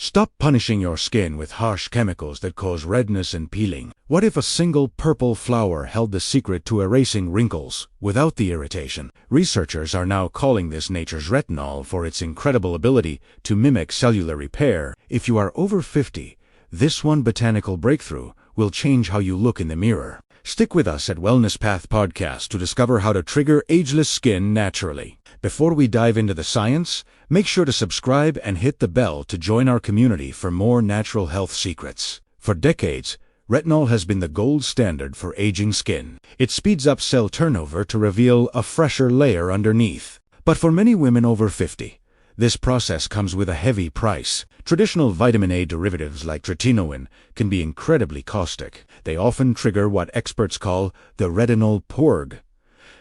Stop punishing your skin with harsh chemicals that cause redness and peeling. What if a single purple flower held the secret to erasing wrinkles without the irritation? Researchers are now calling this nature's retinol for its incredible ability to mimic cellular repair. If you are over 50, this one botanical breakthrough will change how you look in the mirror. Stick with us at Wellness Path Podcast to discover how to trigger ageless skin naturally. Before we dive into the science, make sure to subscribe and hit the bell to join our community for more natural health secrets. For decades, retinol has been the gold standard for aging skin. It speeds up cell turnover to reveal a fresher layer underneath. But for many women over 50, this process comes with a heavy price. Traditional vitamin A derivatives like tretinoin can be incredibly caustic. They often trigger what experts call the retinol purge.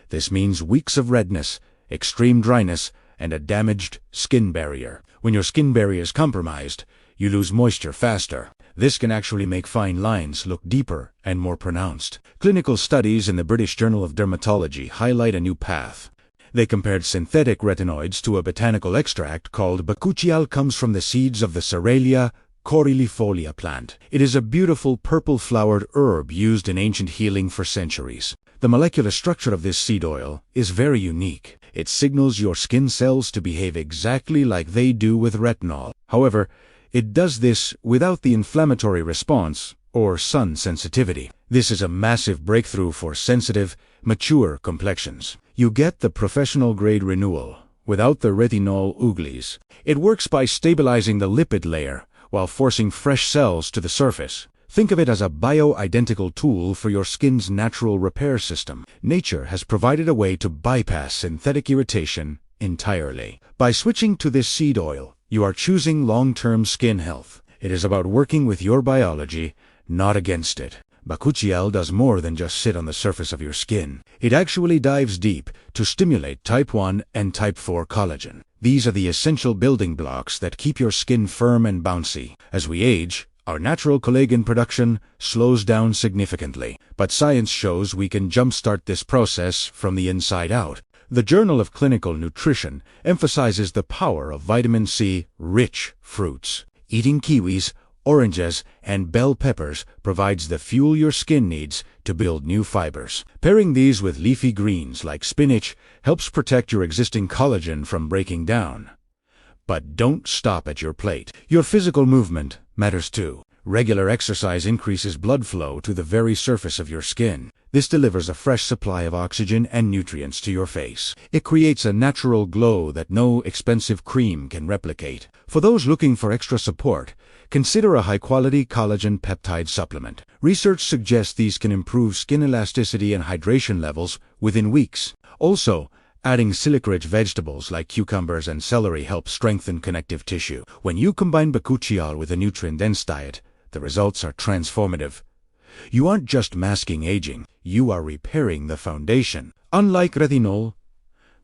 This means weeks of redness, extreme dryness, and a damaged skin barrier. When your skin barrier is compromised, you lose moisture faster. This can actually make fine lines look deeper and more pronounced. Clinical studies in the British Journal of Dermatology highlight a new path. They compared synthetic retinoids to a botanical extract called Bakuchiol comes from the seeds of the Cerealia coryllifolia plant. It is a beautiful purple-flowered herb used in ancient healing for centuries. The molecular structure of this seed oil is very unique. It signals your skin cells to behave exactly like they do with retinol. However, it does this without the inflammatory response or sun sensitivity. This is a massive breakthrough for sensitive, mature complexions. You get the professional-grade renewal without the retinol uglies. It works by stabilizing the lipid layer while forcing fresh cells to the surface. Think of it as a bio-identical tool for your skin's natural repair system. Nature has provided a way to bypass synthetic irritation entirely. By switching to this seed oil, you are choosing long-term skin health. It is about working with your biology, not against it. Bakuchiol does more than just sit on the surface of your skin. It actually dives deep to stimulate type 1 and type 4 collagen. These are the essential building blocks that keep your skin firm and bouncy. As we age, our natural collagen production slows down significantly, but science shows we can jumpstart this process from the inside out. The Journal of Clinical Nutrition emphasizes the power of vitamin C-rich fruits. Eating kiwis, oranges, and bell peppers provides the fuel your skin needs to build new fibers. Pairing these with leafy greens like spinach helps protect your existing collagen from breaking down. But don't stop at your plate. Your physical movement matters too. Regular exercise increases blood flow to the very surface of your skin. This delivers a fresh supply of oxygen and nutrients to your face. It creates a natural glow that no expensive cream can replicate. For those looking for extra support, consider a high-quality collagen peptide supplement. Research suggests these can improve skin elasticity and hydration levels within weeks. Also, adding silica-rich vegetables like cucumbers and celery helps strengthen connective tissue. When you combine Bakuchiol with a nutrient-dense diet, the results are transformative. You aren't just masking aging, you are repairing the foundation. Unlike retinol,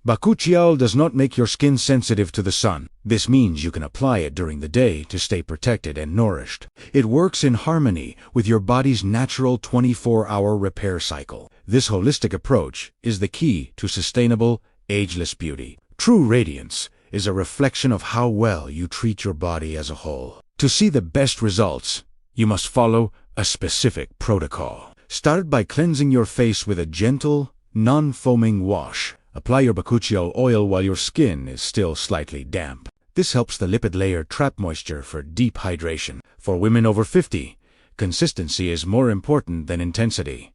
Bakuchiol does not make your skin sensitive to the sun. This means you can apply it during the day to stay protected and nourished. It works in harmony with your body's natural 24-hour repair cycle. This holistic approach is the key to sustainable, ageless beauty. True radiance is a reflection of how well you treat your body as a whole. To see the best results, you must follow a specific protocol. Start by cleansing your face with a gentle, non-foaming wash. Apply your Bakuchiol oil while your skin is still slightly damp. This helps the lipid layer trap moisture for deep hydration. For women over 50, consistency is more important than intensity.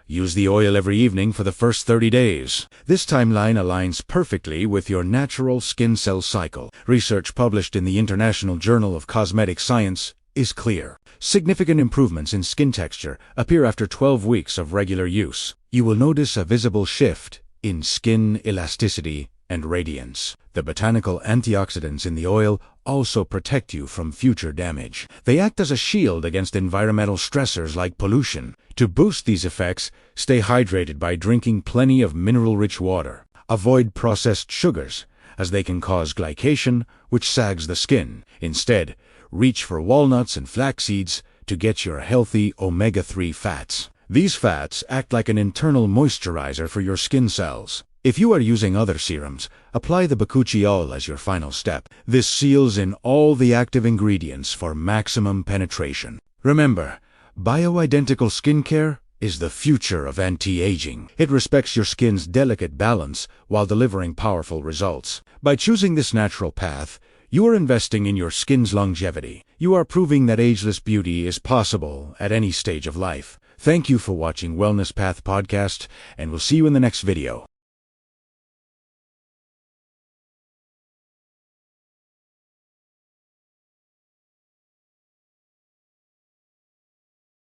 Use the oil every evening for the first 30 days. This timeline aligns perfectly with your natural skin cell cycle. Research published in the International Journal of Cosmetic Science is clear. Significant improvements in skin texture appear after 12 weeks of regular use. You will notice a visible shift in skin elasticity and radiance. The botanical antioxidants in the oil also protect you from future damage. They act as a shield against environmental stressors like pollution. To boost these effects, stay hydrated by drinking plenty of mineral-rich water. Avoid processed sugars, as they can cause glycation, which sags the skin. Instead, reach for walnuts and flax seeds to get your healthy omega-3 fats. These fats act like an internal moisturizer for your skin cells. If you are using other serums, apply the Bakuchiol as your final step. This seals in all the active ingredients for maximum penetration. Remember, bioidentical skincare is the future of anti-aging. It respects your skin's delicate balance while delivering powerful results. By choosing this natural path, you are investing in your skin's longevity. You are proving that ageless beauty is possible at any stage of life. Thank you for watching Wellness Path Podcast, and we'll see you in the next video.